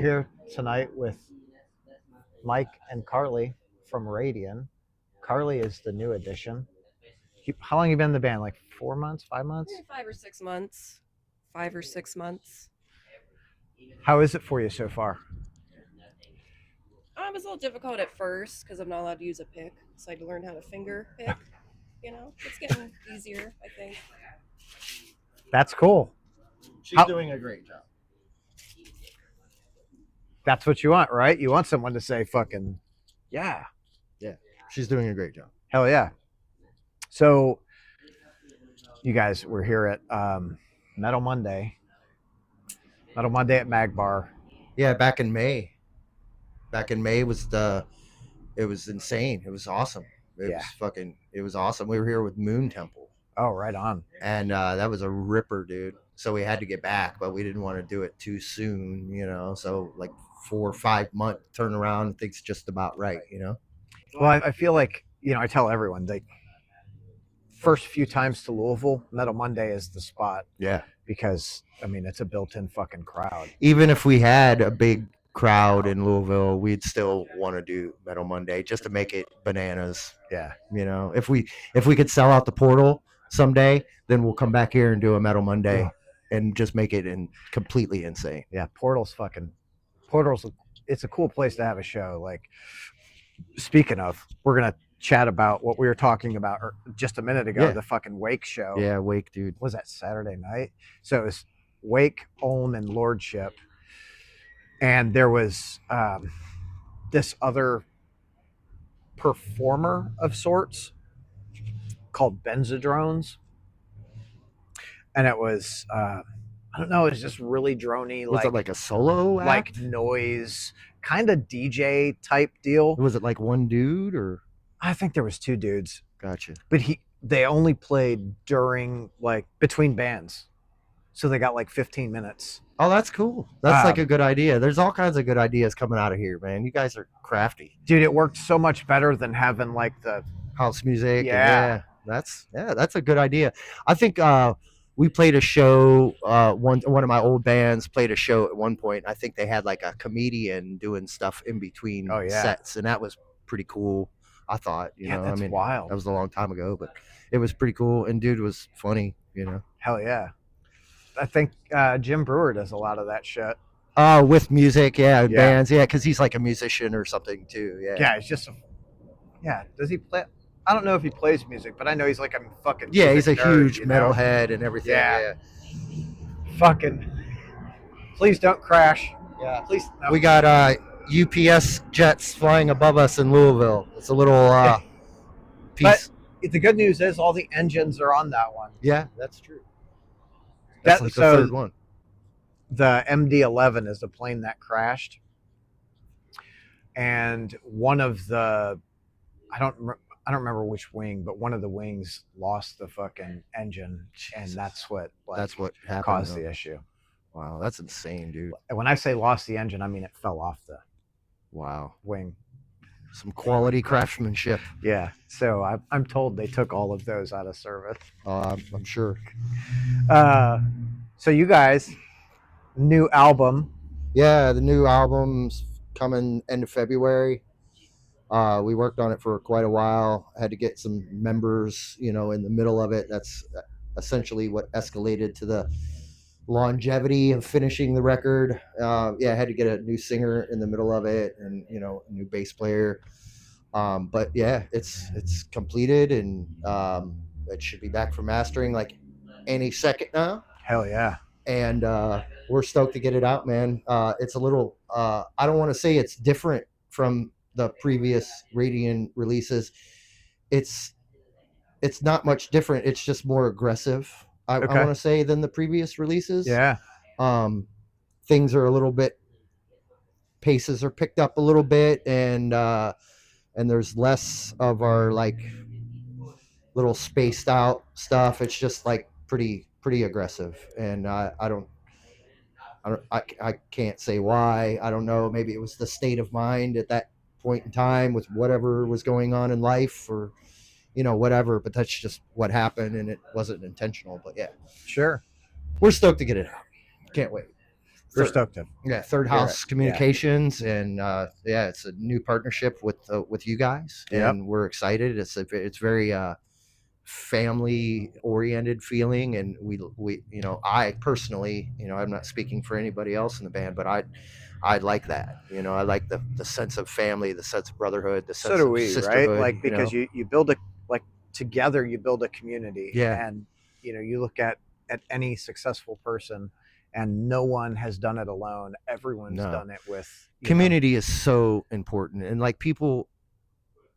here tonight with Mike and Carly from Radian. Carly is the new addition. How long have you been in the band? Like 4 months, 5 months? 5 or 6 months. 5 or 6 months. How is it for you so far? It was a little difficult at first because I'm not allowed to use a pick, so I had to learn how to finger pick. It's getting easier, I think. That's cool. She's doing a great job. That's what you want, right? You want someone to say fucking, yeah. Yeah, she's doing a great job. Hell yeah. So, you guys, we're here at Metal Monday. Metal Monday at Mag Bar. Yeah, back in May. Back in May it was insane. It was awesome. It was awesome. We were here with Moon Temple. Oh, right on. And that was a ripper, dude. So we had to get back, but we didn't want to do it too soon, So like 4 or 5 month turnaround, I think's just about right, Well, I feel like, I tell everyone, like, first few times to Louisville, Metal Monday is the spot. Yeah. Because, it's a built-in fucking crowd. Even if we had a big crowd in Louisville, we'd still want to do Metal Monday just to make it bananas. Yeah. If we could sell out the Portal someday, then we'll come back here and do a Metal Monday and just make it completely insane. Yeah, Portal's it's a cool place to have a show. Like, speaking of, we're gonna chat about what we were talking about just a minute ago, the fucking Rwake show. Yeah, Rwake, dude. Was that Saturday night? So it was Rwake, Ohlm, and Lordship. And there was this other performer of sorts called Benzodrones. And it was, I don't know, it was just really drony. Was it like a solo act? Like noise, kind of DJ type deal. Was it like one dude or? I think there was 2 dudes. Gotcha. But they only played during, like, between bands. So they got like 15 minutes. Oh, that's cool. That's like a good idea. There's all kinds of good ideas coming out of here, man. You guys are crafty. Dude, it worked so much better than having like the house music. Yeah. That's a good idea. I think we played a show, one of my old bands played a show at one point. I think they had like a comedian doing stuff in between sets, and that was pretty cool. I thought, that's wild. That was a long time ago, but it was pretty cool. And dude was funny, Hell yeah. I think Jim Brewer does a lot of that shit. With music, bands, because he's like a musician or something too. Yeah, he's just does he play? I don't know if he plays music, but I know he's like a fucking he's a nerd, huge metalhead and everything. Yeah. Fucking please don't crash. Yeah, please. No. We got UPS jets flying above us in Louisville. It's a little piece. But the good news is all the engines are on that one. Yeah, that's true. That's like the third one. The MD-11 is the plane that crashed, and one of the I don't remember which wing, but one of the wings lost the fucking engine, and that's what happened, caused the issue. Wow, that's insane, dude. And when I say lost the engine, I mean it fell off the wing. Some quality craftsmanship. Yeah. So I'm told they took all of those out of service. I'm sure. So you guys, new album. Yeah, the new album's coming end of February. We worked on it for quite a while. I had to get some members, in the middle of it. That's essentially what escalated to the longevity of finishing the record. I had to get a new singer in the middle of it, and a new bass player. But yeah, it's completed, and it should be back for mastering like any second now. Hell yeah. And we're stoked to get it out, man. It's a little I don't want to say it's different from the previous Radian releases. It's not much different. It's just more aggressive, I want to say, than the previous releases. Yeah. Things are a little bit, paces are picked up a little bit, and there's less of our like little spaced out stuff. It's just like pretty aggressive, and I can't say why. I don't know. Maybe it was the state of mind at that point in time with whatever was going on in life, or whatever, but that's just what happened, and it wasn't intentional. But yeah, sure, we're stoked to get it out. Can't wait. We're stoked to. Third Hear House it. Communications, and it's a new partnership with you guys, and we're excited. It's very family oriented feeling, and we I personally, I'm not speaking for anybody else in the band, but I like that. I like the sense of family, the sense of brotherhood, the sense So do of we, sisterhood. right? Like, because you build together you build a community. Yeah. And you look at any successful person, and no one has done it alone. Everyone's done it with community is so important, and like people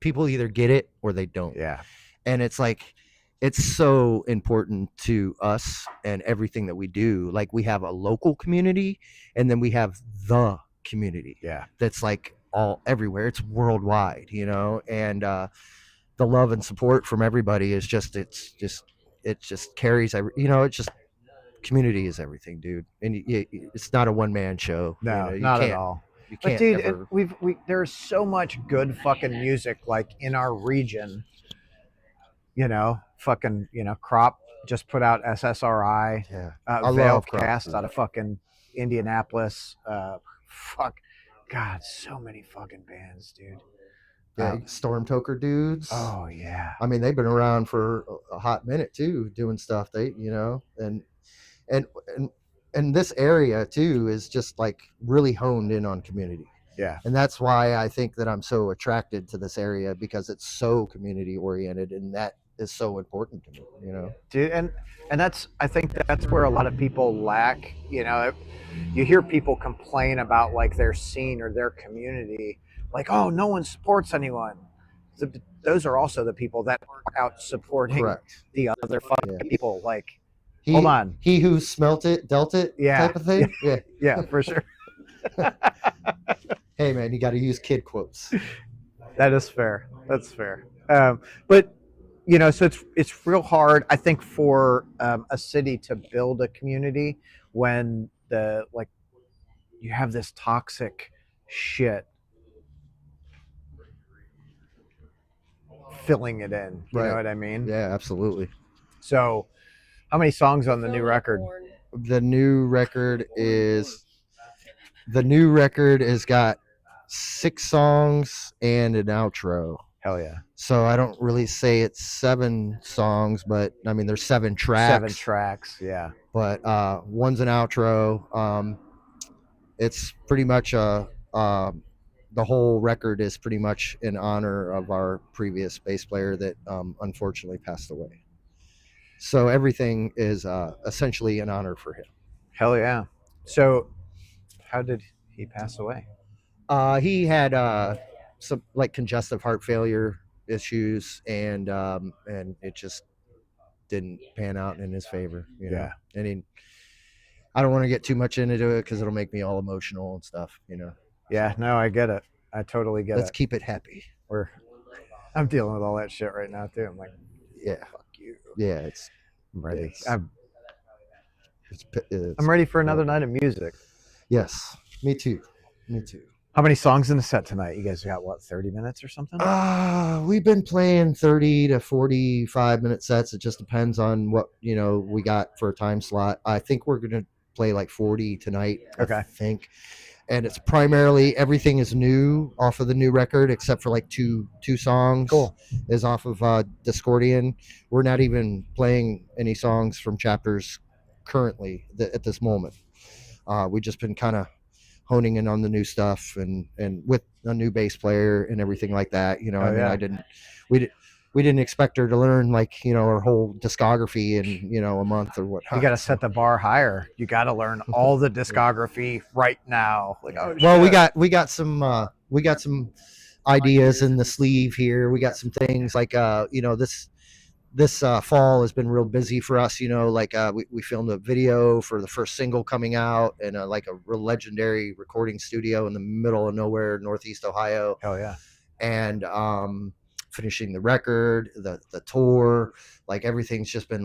either get it or they don't. Yeah. And it's like, it's so important to us and everything that we do. Like, we have a local community, and then we have the community. Yeah. That's like all everywhere. It's worldwide, and the love and support from everybody is just, it just carries community is everything, dude. And it's not a one-man show. No, you not can't, at all. you But can't dude, ever. there's so much good fucking music like in our region. Fucking Crop just put out SSRI. Yeah. I love Crop, Cast dude. out of fucking Indianapolis. God, so many fucking bands, dude. Yeah, Storm Toker dudes. Oh yeah. I mean, they've been around for a hot minute too, doing stuff. And this area too is just like really honed in on community. Yeah. And that's why I think that I'm so attracted to this area, because it's so community oriented, and that is so important to me, Dude, and I think that's where a lot of people lack. You hear people complain about like their scene or their community, like, oh, no one supports anyone. Those are also the people that are out supporting Correct. the other fucking people. Like, hold on, he who smelt it dealt it, type of thing. Yeah, for sure. Hey man, you got to use kid quotes. That is fair. That's fair. But so it's real hard, I think, for a city to build a community when you have this toxic shit filling it in. You know what I mean? Yeah, absolutely. So, how many songs on the new record? The new record has got 6 songs and an outro. Hell yeah. So I don't really say it's 7 songs, but I mean, there's 7 tracks. 7 tracks, yeah. But one's an outro. It's pretty much the whole record is pretty much in honor of our previous bass player that unfortunately passed away. So everything is essentially an honor for him. Hell yeah. So how did he pass away? He had some like congestive heart failure issues, and it just didn't pan out in his favor. Yeah. And I don't want to get too much into it because it'll make me all emotional and stuff. Yeah. No, I get it. I totally get it. Let's keep it happy. I'm dealing with all that shit right now too. I'm like, yeah, fuck you. Yeah, I'm ready. I'm ready for another night of music. Yes, me too. How many songs in the set tonight? You guys got 30 minutes or something? We've been playing 30 to 45 minute sets. It just depends on what we got for a time slot. I think we're gonna play like 40 tonight. Okay. I think. And it's primarily everything is new off of the new record, except for like two songs. Cool. Is off of Discordian. We're not even playing any songs from Chapters currently at this moment. We've just been kind of honing in on the new stuff and with a new bass player and everything like that. We didn't expect her to learn our whole discography in a month or what. You got to set the bar higher. You got to learn all the discography right now. We got some ideas in the sleeve here. We got some things this fall has been real busy for us. We filmed a video for the first single coming out in a real legendary recording studio in the middle of nowhere, Northeast Ohio. Hell yeah. And finishing the record, the tour, everything's just been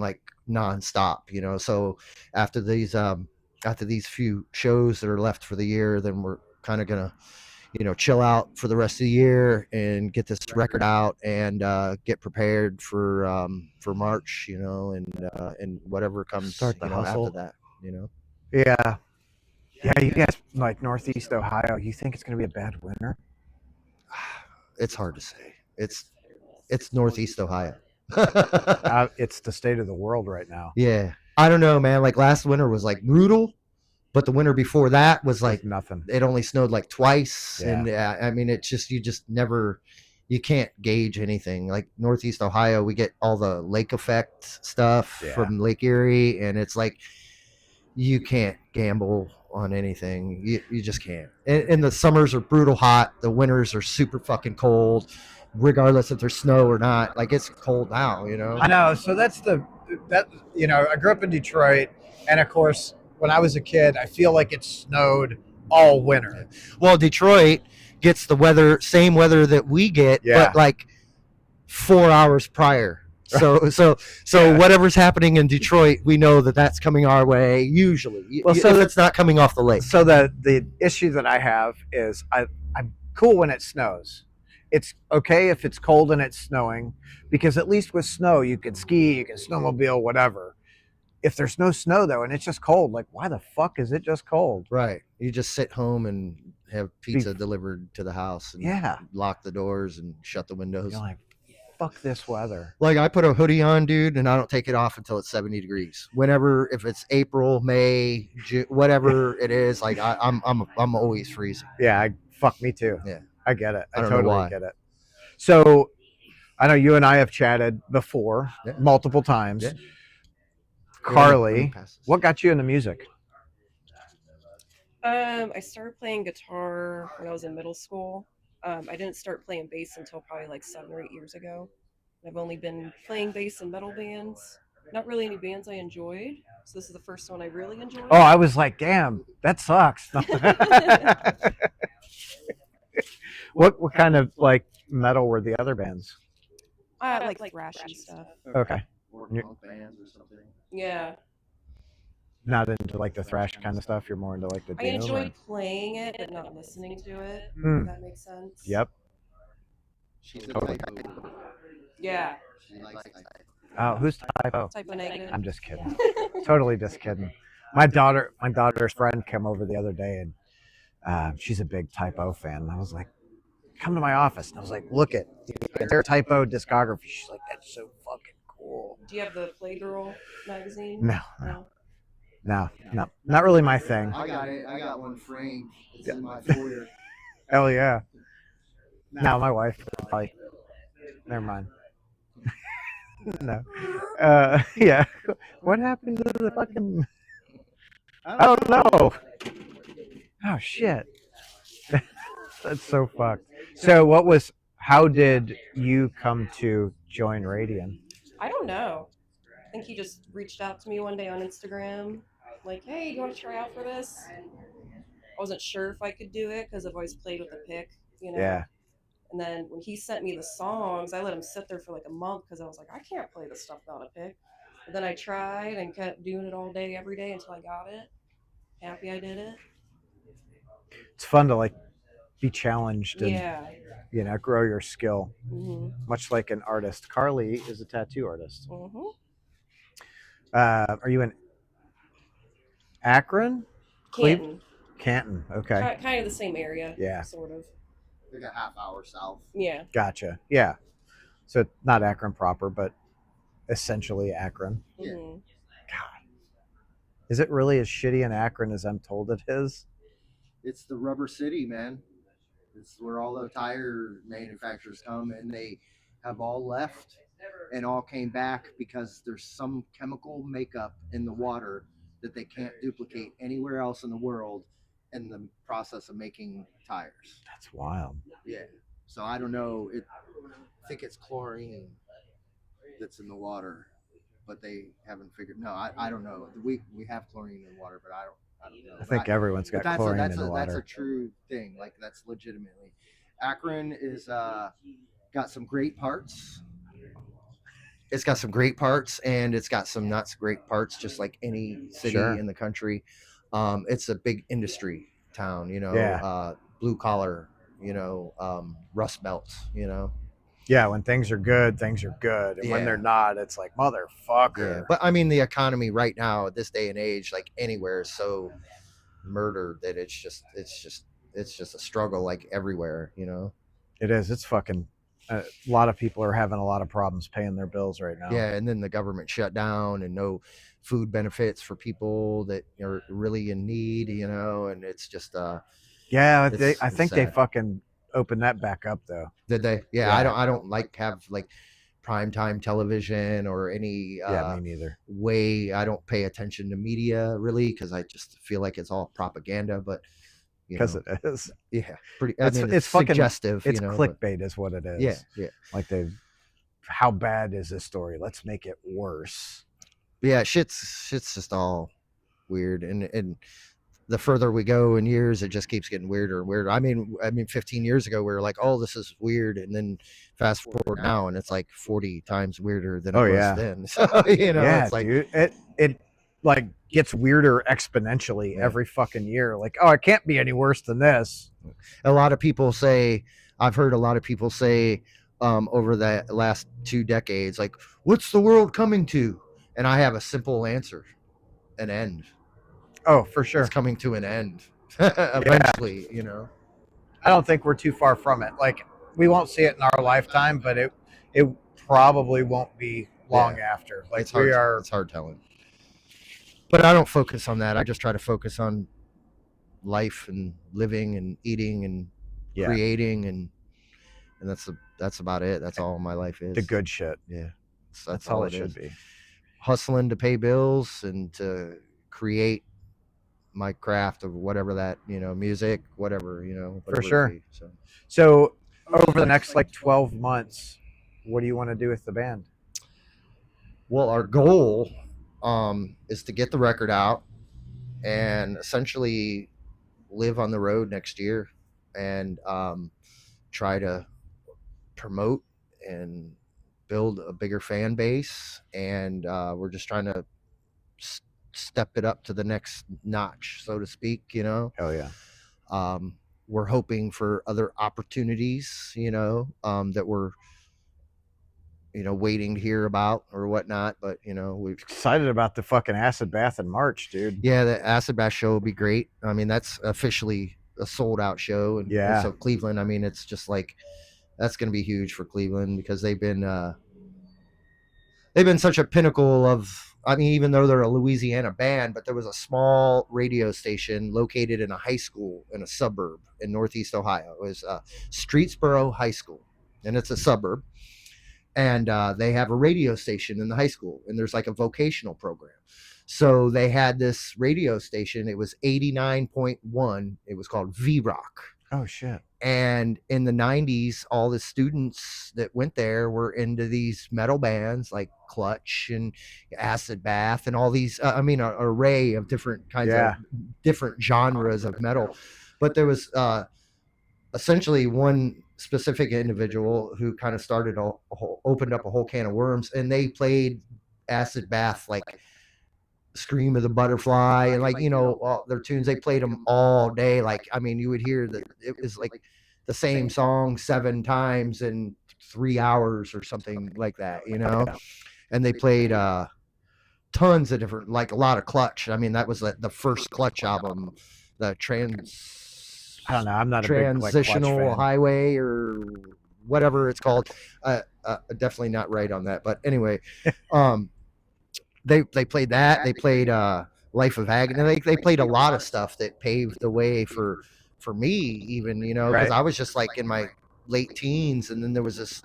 nonstop, so after these few shows that are left for the year, then we're kind of gonna chill out for the rest of the year and get this record out and get prepared for March, and whatever comes Start the hustle. after that. Yeah. Yeah, you guys like Northeast Ohio. You think it's going to be a bad winter? It's hard to say. It's Northeast Ohio. It's the state of the world right now. Yeah, I don't know, man. Like last winter was like brutal, but the winter before that was like nothing. It only snowed like twice, Yeah. and I mean, you just never, you can't gauge anything. Like Northeast Ohio, we get all the lake effect stuff from Lake Erie, and it's like you can't gamble on anything. You just can't. And the summers are brutal hot. The winters are super fucking cold, regardless if there's snow or not. Like it's cold now, you know. I know. So I grew up in Detroit, and of course, when I was a kid, I feel like it snowed all winter. Well, Detroit gets the same weather that we get, but like 4 hours prior. So whatever's happening in Detroit, we know that that's coming our way usually. Well, so if it's not coming off the lake. So the issue that I have is I'm cool when it snows. It's okay if it's cold and it's snowing, because at least with snow you can ski, you can snowmobile, whatever. If there's no snow though and it's just cold, like why the fuck is it just cold? Right. You just sit home and have pizza delivered to the house and lock the doors and shut the windows. You're like, fuck this weather. Like I put a hoodie on, dude, and I don't take it off until it's 70 degrees. Whenever, if it's April, May, June, whatever it is, like I'm always freezing. Yeah, fuck me too. Yeah, I get it. I totally get it. So I know you and I have chatted before multiple times. Yeah. Carly, what got you into music? I started playing guitar when I was in middle school. I didn't start playing bass until probably like 7 or 8 years ago. I've only been playing bass in metal bands. Not really any bands I enjoyed. So this is the first one I really enjoyed. Oh, I was like, damn, that sucks. What kind of like metal were the other bands? Like thrashy stuff. Okay. Bands or something. Yeah. Not into like the thrash kind of stuff. You're more into like the doom. I enjoyed playing it, but not listening to it. If that makes sense. Yep. She's totally. Yeah. She likes type. Oh, who's typo? Typo negative. I'm just kidding. Totally just kidding. My daughter's friend came over the other day, and she's a big typo fan. And I was like, come to my office. And I was like, look at their typo discography. She's like, that's so fucking cool. Do you have the Playgirl magazine? No, not really my thing. I got it. I got one framed. It's in my foyer. Hell yeah. Now my wife probably. Never mind. No. Yeah. What happened to the fucking? I don't know. Oh shit. That's so fucked. So how did you come to join Radian? I don't know. I think he just reached out to me one day on Instagram. Like, hey, you want to try out for this? I wasn't sure if I could do it because I've always played with a pick, you know? Yeah. And then when he sent me the songs, I let him sit there for like a month because I was like, I can't play this stuff without a pick. But then I tried and kept doing it all day, every day until I got it. Happy I did it. It's fun to like be challenged and grow your skill. Mm-hmm. Much like an artist. Carly is a tattoo artist. Mm-hmm. Are you in Akron? Canton. Canton. Okay. Kind of the same area. Yeah. Sort of. Like a half hour south. Yeah. Gotcha. Yeah. So not Akron proper, but essentially Akron. Yeah. Mm-hmm. God. Is it really as shitty in Akron as I'm told it is? It's the rubber city, man. It's where all the tire manufacturers come, and they have all left and all came back because there's some chemical makeup in the water that they can't duplicate anywhere else in the world in the process of making tires. That's wild. Yeah. So I don't know. I think it's chlorine that's in the water, but they haven't figured. No, I don't know. We have chlorine in water, but I don't know. I think everyone's got chlorine in the water. That's a true thing. Like that's legitimately. Akron is got some great parts. It's got some great parts, and it's got some not so great parts, just like any city in the country. It's a big industry town, you know, blue collar, you know, rust belt, you know. Yeah, when things are good, things are good. And when they're not, it's like, motherfucker. Yeah. But I mean, the economy right now at this day and age, like anywhere, is so murdered that it's just a struggle like everywhere, you know. It is. It's fucking. A lot of people are having a lot of problems paying their bills right now. Yeah, and then the government shut down and no food benefits for people that are really in need, you know, and it's just Yeah, it's I think they sad. fucking opened that back up though. Did they? Yeah, Yeah. I don't like have like primetime television or any Yeah, me neither. way. I don't pay attention to media really because I just feel like it's all propaganda, but you Because know, it is. yeah, pretty. It's I mean, it's fucking suggestive, It's you know. But clickbait, is what it is. yeah, yeah, Like how bad is this story? Let's make it worse. yeah. Shit's just all weird, and the further we go in years, it just keeps getting weirder and weirder. I mean, 15 years ago, we were like, "Oh, this is weird," and then fast forward now, and it's like 40 times weirder than it was then. So you know, Yeah, it's like, dude, it like gets weirder exponentially Yeah. every fucking year. Like, oh, it can't be any worse than this. a lot of people say. I've heard a lot of people say over the last 2 decades, like, "What's the world coming to?" And I have a simple answer: an end. Oh, for sure. It's coming to an end eventually, you know. I don't think we're too far from it. Like, we won't see it in our lifetime, but it probably won't be long after. Like, It's hard. It's hard telling. But I don't focus on that. I just try to focus on life and living and eating and creating, and that's about it. That's all my life is. the good shit. Yeah, That's all it should be. Hustling to pay bills and to create my craft of whatever that, you know, music, whatever, you know. For sure. Be, So over the next like 12 months, what do you want to do with the band? Well, our goal is to get the record out and essentially live on the road next year and try to promote and build a bigger fan base. And we're just trying to step it up to the next notch, so to speak, you know. Oh yeah. We're hoping for other opportunities, you know, that we're, you know, waiting to hear about or whatnot. But, you know, we've excited about the fucking Acid Bath in March, dude. Yeah, the Acid Bath show will be great. I mean, that's officially a sold out show. And so Cleveland, I mean, it's just like, that's going to be huge for Cleveland because they've been such a pinnacle of, I mean, even though they're a Louisiana band, but there was a small radio station located in a high school in a suburb in Northeast Ohio. It was Streetsboro High School, and it's a suburb. And they have a radio station in the high school, and there's like a vocational program. So they had this radio station. It was 89.1. It was called V-Rock. Oh, shit. And in the 90s, all the students that went there were into these metal bands like Clutch and Acid Bath and all these, an array of different kinds of different genres of metal. But there was essentially one specific individual who kind of opened up a whole can of worms, and they played Acid Bath, like Scream of the Butterfly, and like, you know, all their tunes. They played them all day. Like, I mean, you would hear that it was like the same song 7 times in 3 hours or something like that, you know. And they played tons of different, like a lot of Clutch. I mean, that was the first Clutch album, the I don't know. I'm not Transitional a big, like, Highway or whatever it's called. Definitely not right on that, but anyway, they played that. They played Life of Agony. They played a lot of stuff that paved the way for me, even, you know, because I was just like in my late teens, and then there was this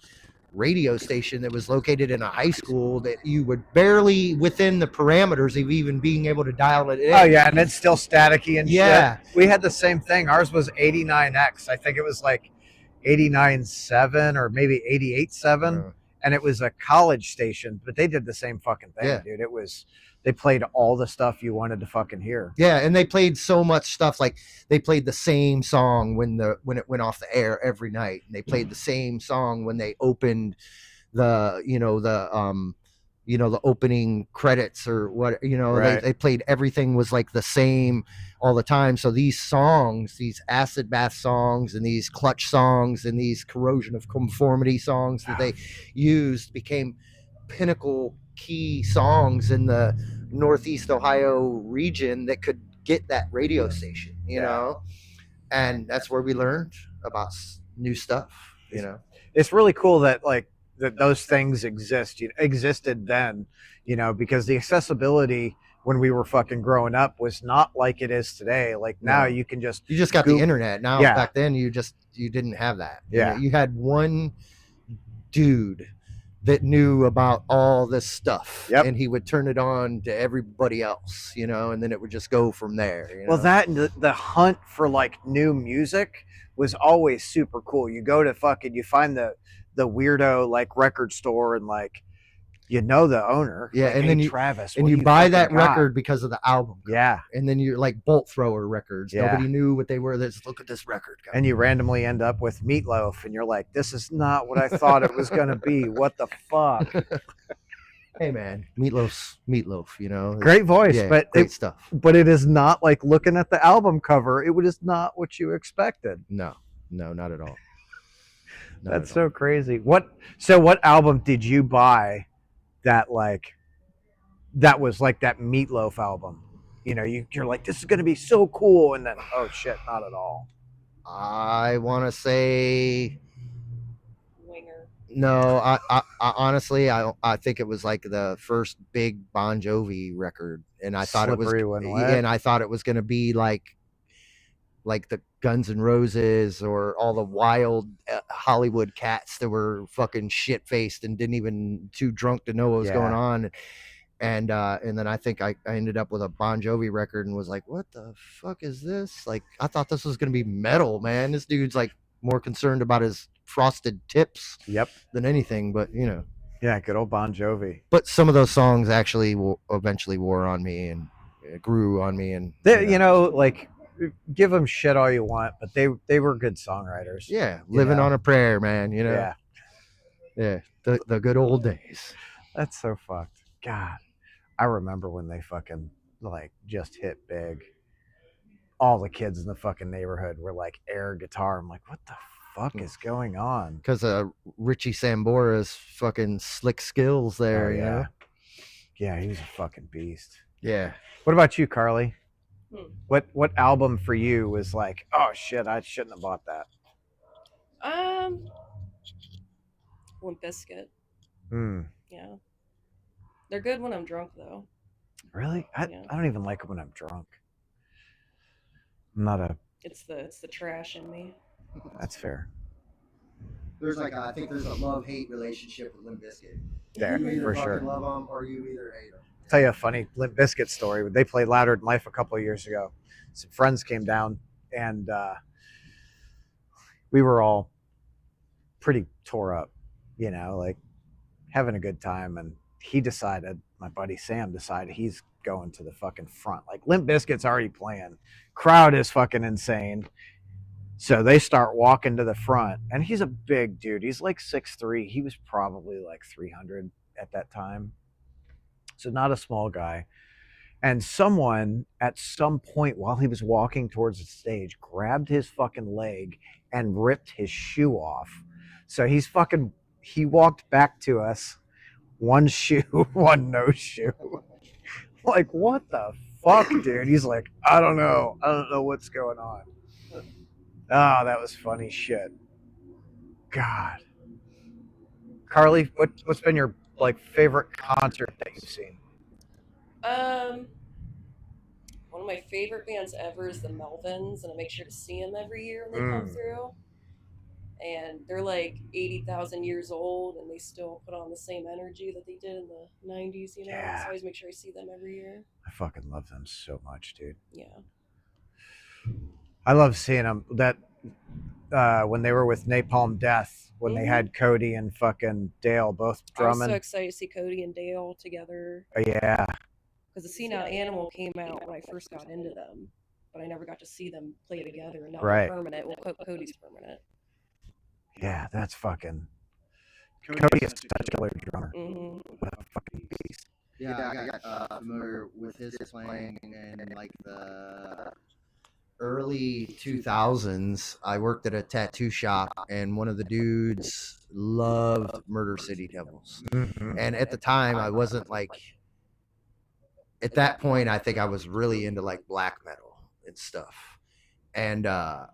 radio station that was located in a high school that you would barely within the parameters of even being able to dial it in. Oh yeah, and it's still staticky and shit. We had the same thing. Ours was 89X. I think it was like 89.7 or maybe 88.7. And it was a college station, but they did the same fucking thing, dude. It was, they played all the stuff you wanted to fucking hear. Yeah, and they played so much stuff. Like, they played the same song when it went off the air every night. And they played the same song when they opened the opening credits or what, you know. They played, everything was like the same all the time. So these songs, these Acid Bath songs and these Clutch songs and these Corrosion of Conformity songs that they used became pinnacle key songs in the Northeast Ohio region that could get that radio station, you know, and that's where we learned about new stuff, you know. It's really cool that like that those things existed then, you know, because the accessibility when we were fucking growing up was not like it is today. Like now No. you can just You just got the internet now. Yeah. Back then you didn't have that. Yeah. You had one dude that knew about all this stuff, Yep. and he would turn it on to everybody else, you know, and then it would just go from there, you Well, know? that and the hunt for like new music was always super cool. You go to you find the weirdo like record store and like you know the owner. Yeah, like, and hey, then you Travis, and what you do you buy fucking that got? record because of the album cover. Yeah. And then you're like bolt thrower records. Yeah. Nobody knew what they were. Let's look at this record, guys. And you randomly end up with Meatloaf, and you're like, "This is not what I thought it was gonna be. What the fuck?" Hey man, Meatloaf, you know. Great voice, Yeah, but great stuff. But it is not like looking at the album cover. It was not what you expected. No, not at all. That's so crazy. What album did you buy that was like that Meatloaf album? You know, you're like, this is gonna be so cool, and then oh shit, not at all. I want to say Winger. no. I honestly, I think it was like the first big Bon Jovi record, and I thought Slippery it was, When Wet. and I thought it was going to be like the Guns N' Roses or all the wild Hollywood cats that were fucking shit faced and didn't even too drunk to know what was going on. And then I think I ended up with a Bon Jovi record and was like, what the fuck is this? Like, I thought this was going to be metal, man. This dude's like more concerned about his frosted tips than anything, but you know. Yeah, good old Bon Jovi. But some of those songs actually eventually wore on me and grew on me. And you know, like, give them shit all you want, but they were good songwriters. Yeah, living on a prayer, man, you know. Yeah, the good old days. That's so fucked. God, I remember when they fucking like just hit big. All the kids in the fucking neighborhood were like air guitar. I'm like, what the fuck is going on? Because Richie Sambora's fucking slick skills there. Oh, you know? Yeah, he was a fucking beast. Yeah. What about you, Carly? What album for you was like, oh shit, I shouldn't have bought that? Limp Bizkit. Hmm. Yeah. They're good when I'm drunk though. Really? I don't even like it when I'm drunk. I'm not a. It's the trash in me. That's fair. There's like I think there's a love-hate relationship with Limp Bizkit. There, you either for sure. love them or you either hate them. I'll tell you a funny Limp Bizkit story. They played Louder Than Life a couple of years ago. Some friends came down, and we were all pretty tore up, you know, like having a good time. And my buddy Sam decided he's going to the fucking front. Like Limp Bizkit's already playing. Crowd is fucking insane. So they start walking to the front, and he's a big dude. He's like 6'3". He was probably like 300 at that time. So not a small guy. And someone at some point while he was walking towards the stage grabbed his fucking leg and ripped his shoe off. So he walked back to us, one shoe, one no shoe. Like, what the fuck, dude? He's like, I don't know what's going on. Oh, that was funny shit. God. Carly, what's been your like favorite concert that you've seen? One of my favorite bands ever is the Melvins, and I make sure to see them every year when they come through. And they're like 80,000 years old, and they still put on the same energy that they did in the 90s, you know? Yeah. So I always make sure I see them every year. I fucking love them so much, dude. Yeah. I love seeing them. That when they were with Napalm Death, when they had Cody and fucking Dale both drumming. I was so excited to see Cody and Dale together. Oh, yeah. Because the Senile Animal came out when I first got into them, but I never got to see them play together. And now they're permanent. Well, Cody's permanent. Yeah, that's fucking. Cody is such a killer drummer. What a fucking beast. Yeah, I got familiar with his playing in like the early 2000s. I worked at a tattoo shop, and one of the dudes loved Murder City Devils. And at the time, I wasn't like at that point, I think I was really into like black metal and stuff, and I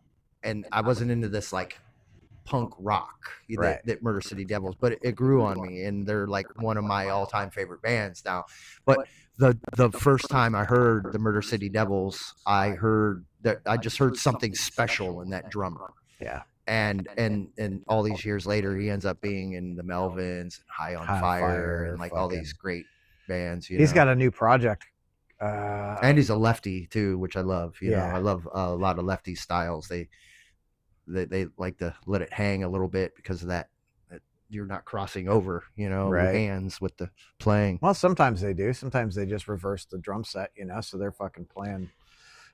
wasn't into this like punk rock Right. that Murder City Devils, but it grew on me, and they're like one of my all-time favorite bands now. But the first time I heard the Murder City Devils, I just heard something special in that drummer. Yeah. And all these years later, he ends up being in the Melvins and High on Fire and like all these great bands. He's got a new project. And he's a lefty too, which I love. You know, I love a lot of lefty styles. They like to let it hang a little bit because of that you're not crossing over, you know, your hands with the playing. Well, sometimes they do. Sometimes they just reverse the drum set, you know, so they're fucking playing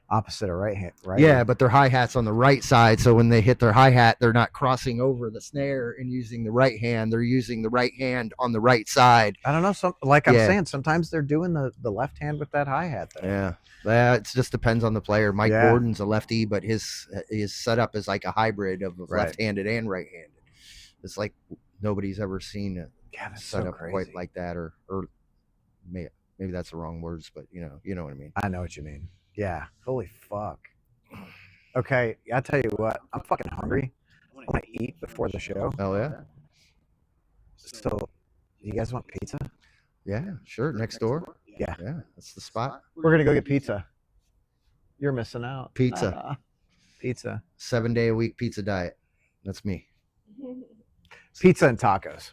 opposite of right hand, right? Yeah, but their hi-hat's on the right side, so when they hit their hi-hat, they're not crossing over the snare and using the right hand. They're using the right hand on the right side. I don't know. I'm saying, sometimes they're doing the left hand with that hi-hat though. Yeah, it just depends on the player. Mike Gordon's a lefty, but his setup is like a hybrid of left-handed and right-handed. It's like nobody's ever seen a setup quite like that, or maybe that's the wrong words, but you know what I mean. I know what you mean. Yeah. Holy fuck. Okay, I tell you what, I'm fucking hungry. I want to eat before the show. Oh yeah. So, you guys want pizza? Yeah, sure. Next door. Yeah, that's the spot. We're gonna go get pizza. You're missing out. Pizza. Pizza. 7-day a week pizza diet. That's me. Pizza and tacos.